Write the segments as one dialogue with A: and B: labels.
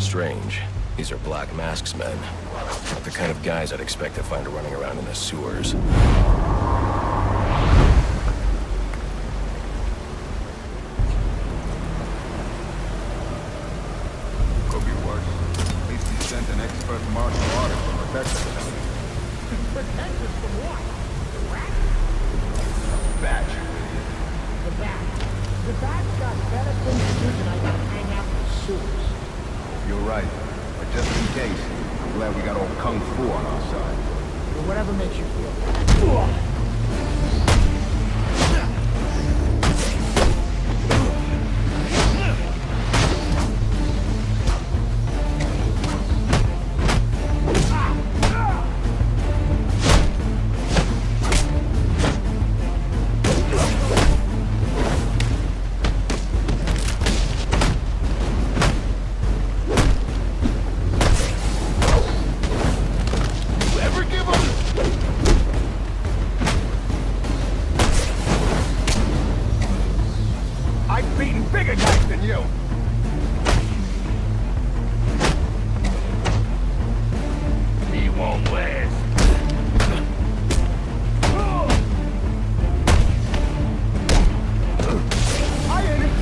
A: strange. These are Black Mask's men. Not the kind of guys I'd expect to find running around in the sewers.
B: Could be worse. At least he sent an expert martial artist to protect us.
C: Protect us from what? The rat?
B: Batch.
C: The bat. The bat's got better things to do than I gotta hang out in the sewers.
B: You're right. But just in case, I'm glad we got all kung fu on our side.
C: Or whatever makes you feel better.
B: I've beaten bigger guys than you! He won't last. I ain't it.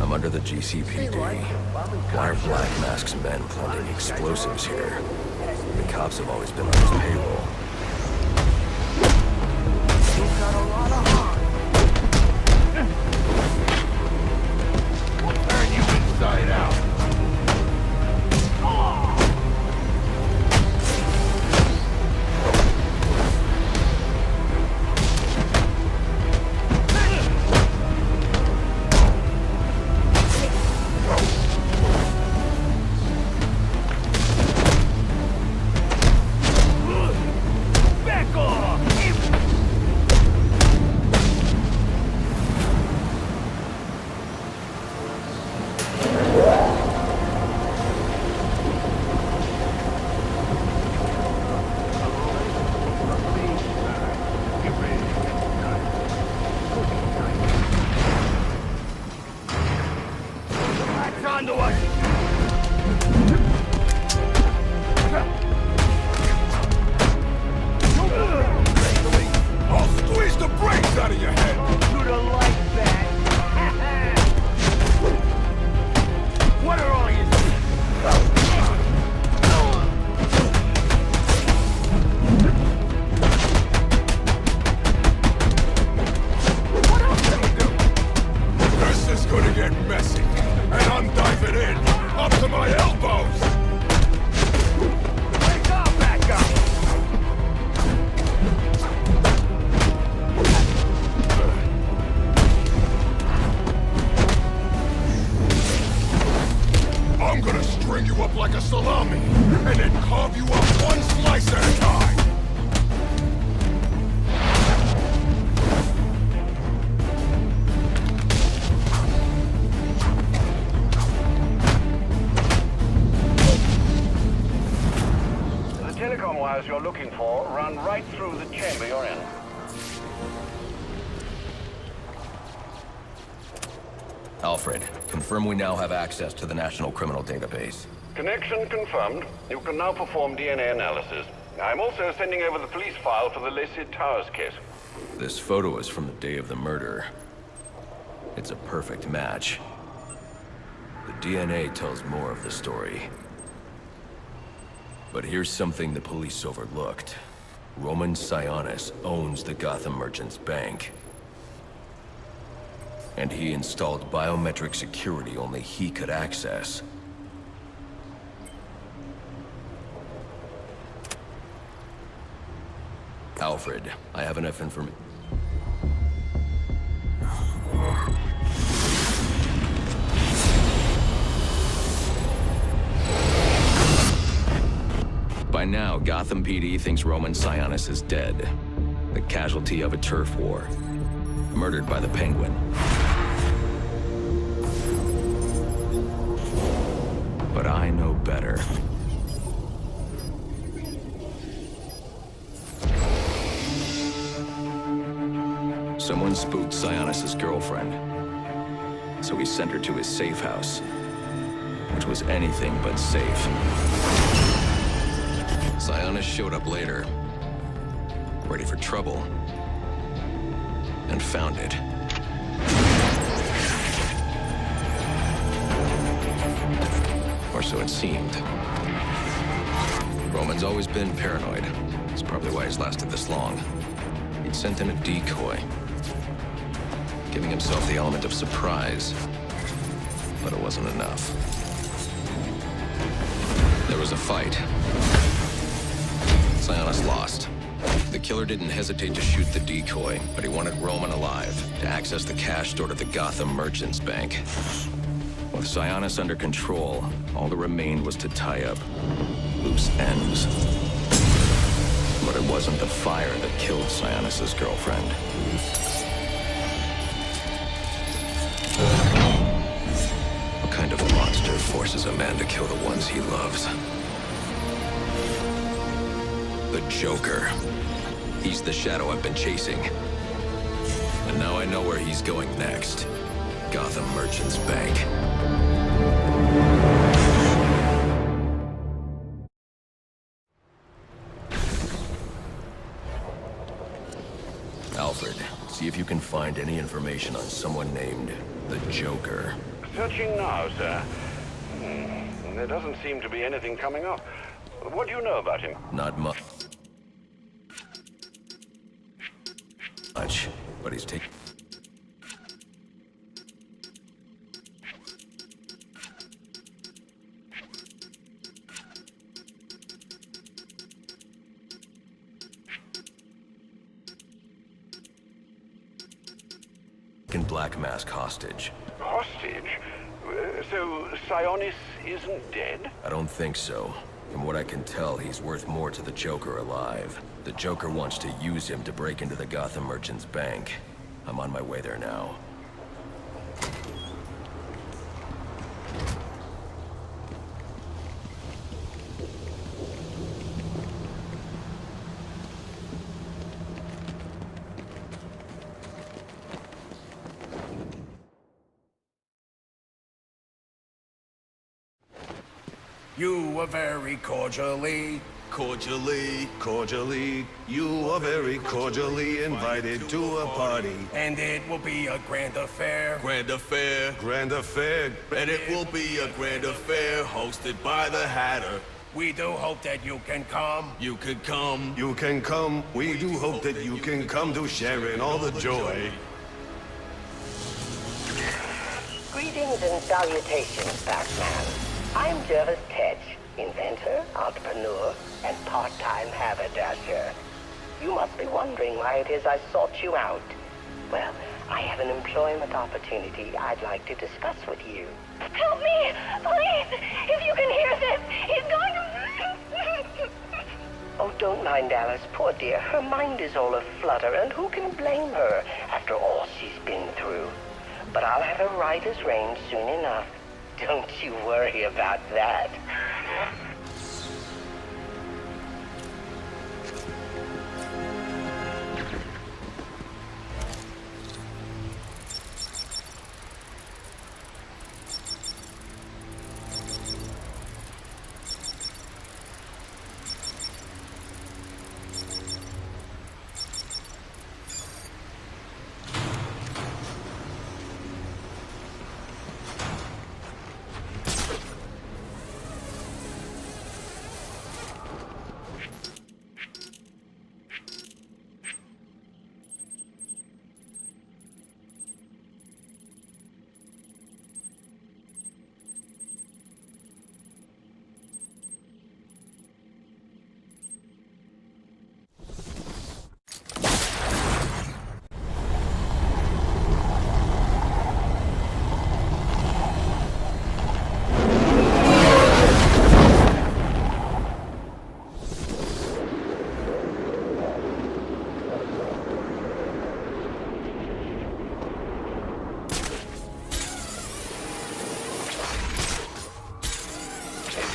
A: I'm under the GCPD. Why are Black Mask's men planting explosives here? The cops have always been on his payroll.
C: You've got a lot of heart.
B: We'll turn you inside out.
D: onto us!
B: I'll squeeze the brakes out of your head!
D: You'd have liked that. What are all you...
B: This is gonna get messy, and I'm diving in, up to my elbows!
D: Take off, back up!
B: I'm gonna string you up like a salami, and then carve you up one slice at a time!
E: The telecom wires you're looking for run right through the chamber you're in.
A: Alfred, confirm we now have access to the National Criminal Database.
E: Connection confirmed. You can now perform DNA analysis. I'm also sending over the police file for the Lacey Towers case.
A: This photo is from the day of the murder. It's a perfect match. The DNA tells more of the story. But here's something the police overlooked. Roman Sionis owns the Gotham Merchants Bank. And he installed biometric security only he could access. Alfred, I have enough information. By now, Gotham PD thinks Roman Sionis is dead. The casualty of a turf war. Murdered by the Penguin. But I know better. Someone spooked Sionis' girlfriend. So he sent her to his safe house. Which was anything but safe. Sionis showed up later. Ready for trouble. And found it. Or so it seemed. Roman's always been paranoid. That's probably why he's lasted this long. He'd sent in a decoy, giving himself the element of surprise. But it wasn't enough. There was a fight. Sionis lost. The killer didn't hesitate to shoot the decoy, but he wanted Roman alive to access the cash stored at the Gotham Merchants Bank. With Sionis under control, all that remained was to tie up loose ends. But it wasn't the fire that killed Sionis' girlfriend. What kind of monster forces a man to kill the ones he loves? The Joker. He's the shadow I've been chasing. And now I know where he's going next. Gotham Merchants Bank. Alfred, see if you can find any information on someone named the Joker.
E: Searching now, sir. There doesn't seem to be anything coming up. What do you know about him?
A: Not much, but he's taking... Black Mask hostage.
E: Hostage? So Sionis isn't dead?
A: I don't think so. From what I can tell, he's worth more to the Joker alive. The Joker wants to use him to break into the Gotham Merchants Bank. I'm on my way there now.
F: You are very cordially,
G: you are very cordially invited to a party.
F: and it will be a grand affair.
G: Grand affair, and it will be a grand affair hosted by the Hatter.
F: We do hope that you can come.
G: You can come. We do hope that you can come to share in all the joy.
H: Greetings and salutations, Batman. I'm Jervis Tetch, inventor, entrepreneur, and part-time haberdasher. You must be wondering why it is I sought you out. Well, I have an employment opportunity I'd like to discuss with you.
I: Help me! Please! If you can hear this, he's going to...
H: Oh, don't mind Alice, poor dear. Her mind is all aflutter, and who can blame her after all she's been through? But I'll have her right as rain soon enough. Don't you worry about that.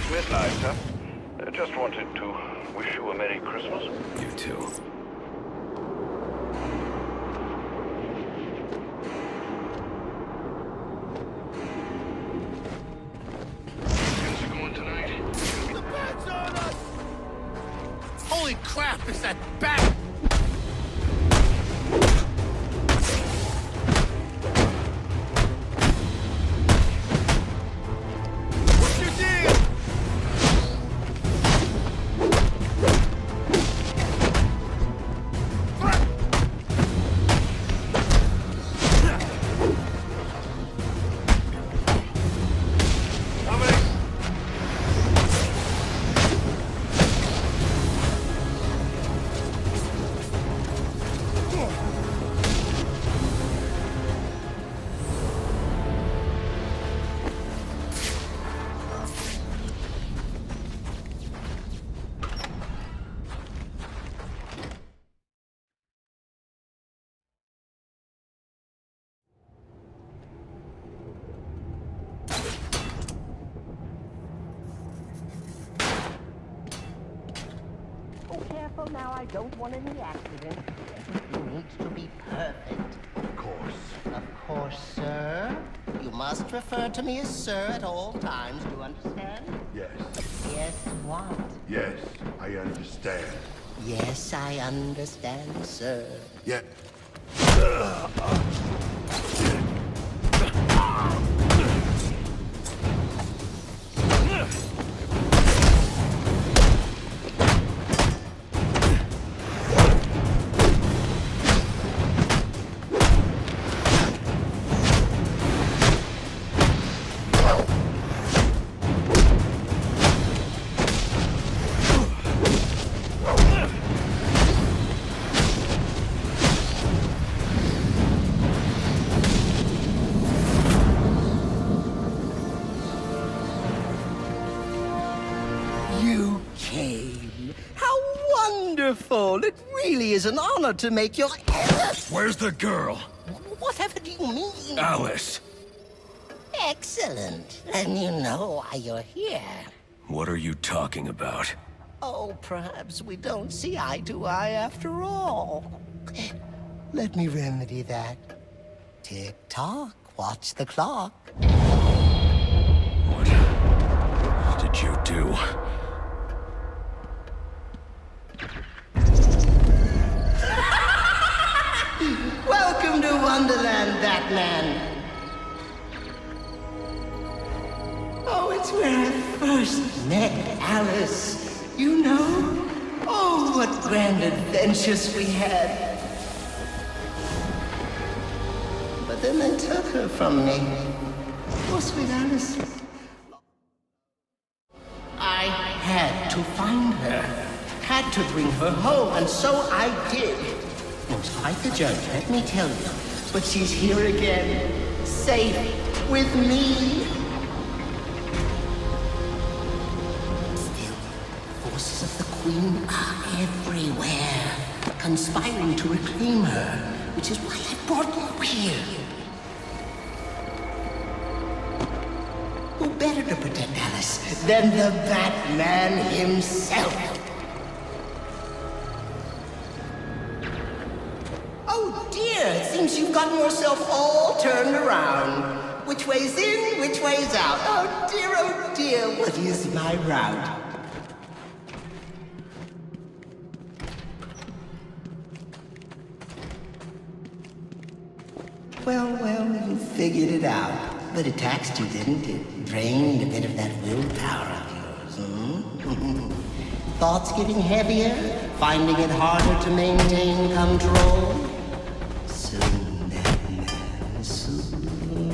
E: Midnight, sir. Just wanted to wish you a Merry Christmas.
A: You too.
F: Holy crap, is that bat? What's your deal?
H: Oh, careful now, I don't want any accidents. Everything needs to be perfect.
B: Of course.
H: Of course, sir. You must refer to me as sir at all times, do you understand?
B: Yes.
H: Yes, what?
B: Yes, I understand.
H: Yes, I understand, sir.
B: Yeah.
H: You came. How wonderful! It really is an honor to make your...
F: Where's the girl?
H: Whatever do you mean?
F: Alice.
H: Excellent. And you know why you're here.
A: What are you talking about?
H: Oh, perhaps we don't see eye to eye after all. Let me remedy that. Tick-tock, watch the clock.
A: What? did you do?
H: Welcome to Wonderland, Batman. Oh, it's where I first met Alice. You know? Oh, what grand adventures we had. But then they took her from me. Oh, sweet Alice. I had to find her. Had to bring her home, and so I did. It was quite the journey, let me tell you. But she's here again, safe with me. Still, forces of the Queen are everywhere, conspiring to reclaim her, which is why I brought you here. Who better to protect Alice than the Batman himself? Oh dear, it seems you've gotten yourself all turned around. Which way's in, which way's out? Oh dear, what is my route? Well, you figured it out. But it taxed you, didn't it? Drained a bit of that willpower of yours, Thoughts getting heavier? Finding it harder to maintain control? Soon, Batman, soon.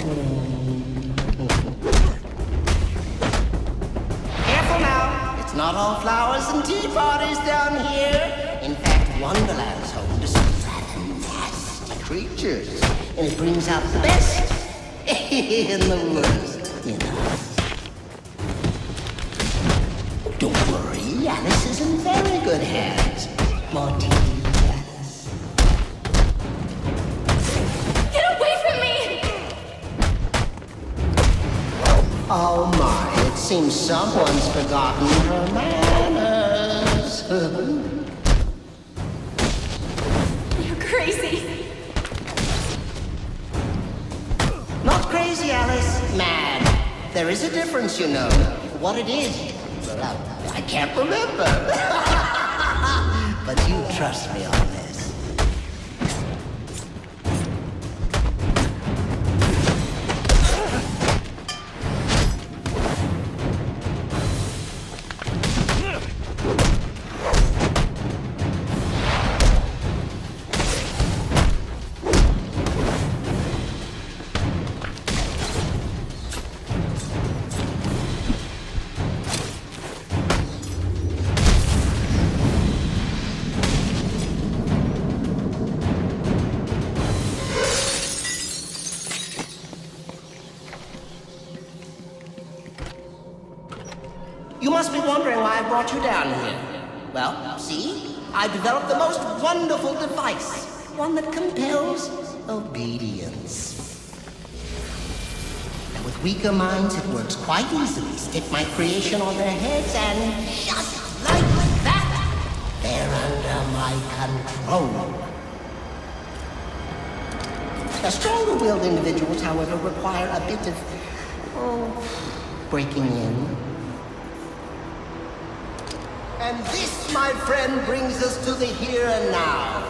H: Careful now! It's not all flowers and tea parties down here. In fact, Wonderland's home to some rather nasty creatures. And it brings out the best in the worst, you know. Don't worry, Alice is in very good hands. More tea, Alice.
I: Get away from me!
H: Oh my, it seems someone's forgotten her manners.
I: You're crazy.
H: Not crazy, Alice. Mad. There is a difference, you know. What it is, well, I can't remember. But you trust me on this. You must be wondering why I brought you down here. Well, see? I developed the most wonderful device. One that compels obedience. Now, with weaker minds, it works quite easily. Stick my creation on their heads and just like that, they're under my control. Now, stronger-willed individuals, however, require a bit of, breaking in. And this, my friend, brings us to the here and now.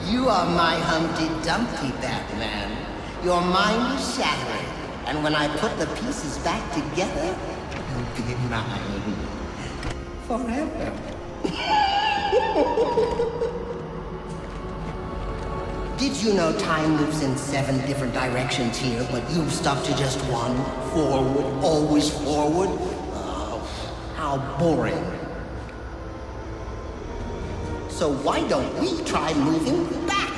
H: You are my Humpty Dumpty, Batman. Your mind is shattered, and when I put the pieces back together, you'll be mine. Forever. Did you know time moves in 7 different directions here, but you've stuck to just one? Forward, always forward? Oh, how boring. So why don't we try moving back?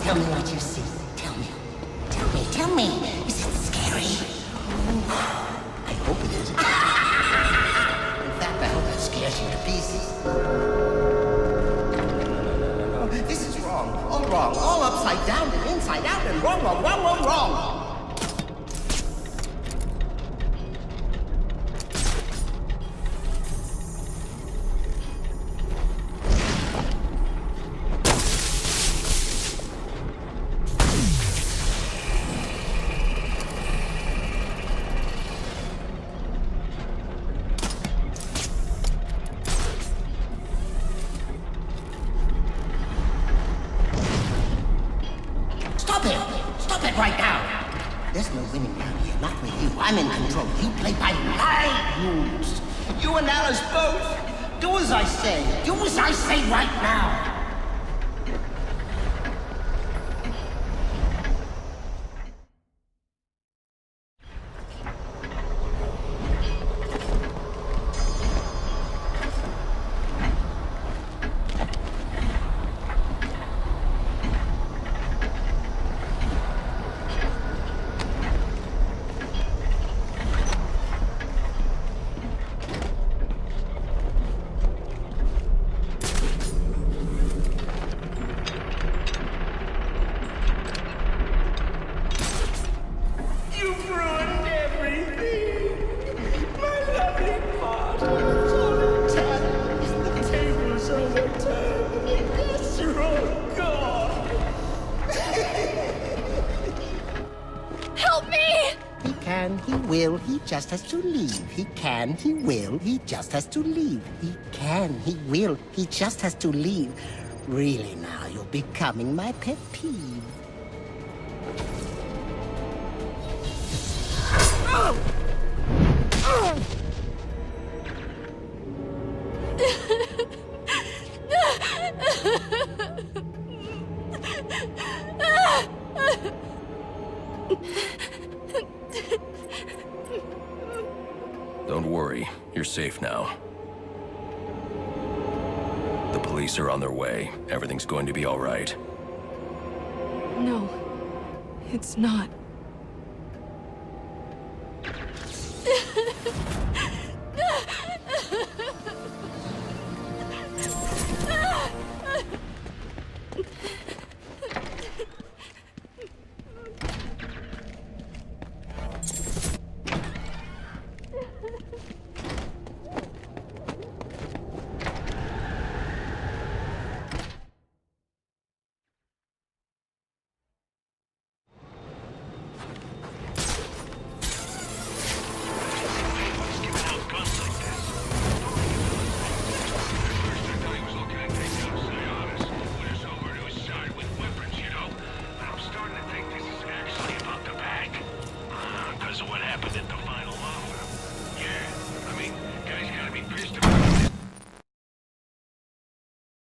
H: Tell me what you see. Tell me. Tell me. Is it scary? I hope it isn't. In fact, I hope it scares you to pieces. This is wrong. All upside down.
J: You play by my rules. You and Alice both. Do as I say. Do as I say right now. He will, he just has to leave. He can, he will, he just has to leave. He can, he will, he just has to leave. Really now, you're becoming my pet peeve.
A: Don't worry, you're safe now. The police are on their way. Everything's going to be all right.
K: No, it's not.